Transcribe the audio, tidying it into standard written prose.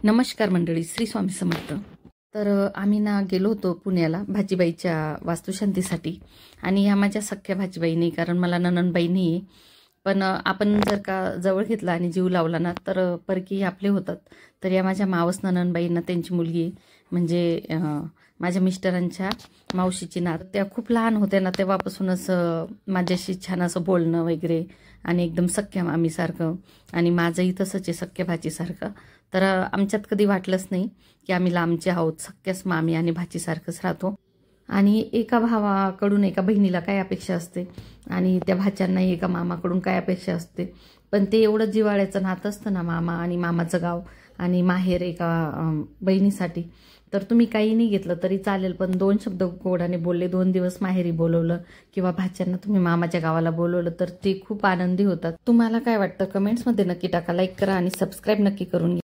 नमस्कार मंडळी, श्री स्वामी समर्थ. तर आम्ही ना गेलो होतो पुण्याला भाजीबाईच्या वास्तुशांतीसाठी. आणि ह्या माझ्या सख्या भाजीबाई नाही, कारण मला नणंदबाई नाही आहे. पण आपण जर का जवळ घेतला आणि जीव लावला ना तर परकी आपले होतात. तर या माझ्या मावस नणंदबाईंना त्यांची मुलगी आहे, म्हणजे माझ्या मिस्टरांच्या मावशीची नात. त्या खूप लहान होत्या ना, तेव्हापासूनच माझ्याशी छान असं बोलणं वगैरे, आणि एकदम सख्या मामीसारखं. आणि माझंही तसंच आहे, सख्या भाचीसारखं. तर आमच्यात कधी वाटलंच नाही की आम्ही लांबचे आहोत, सख्याच मामी आणि भाचीसारखंच राहतो. आणि एका भावाकडून एका बहिणीला काय अपेक्षा असते, आणि त्या भाच्यांनाही एका मामाकडून काय अपेक्षा असते. पण ते एवढं जिव्हाळ्याचं नातं असतं ना, मामा आणि मामाचं गाव आणि माहेर एका बहिणीसाठी. तर तुम्ही काही नाही घेतलं तरी चालेल, पण 2 शब्द गोडाने बोलले, 2 दिवस माहेरी बोलवलं, किंवा भाच्यांना तुम्ही मामाच्या गावाला बोलवलं, तर ते खूप आनंदी होतात. तुम्हाला काय वाटतं कमेंट्समध्ये नक्की टाका, लाईक करा आणि सबस्क्राईब नक्की करून घ्या.